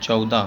14۔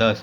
10،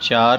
4،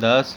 10،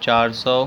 400،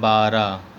12،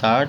60،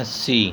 80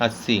80۔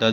10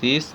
30،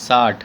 60۔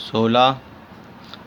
16،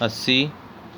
80،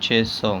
600۔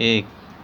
1،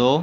2،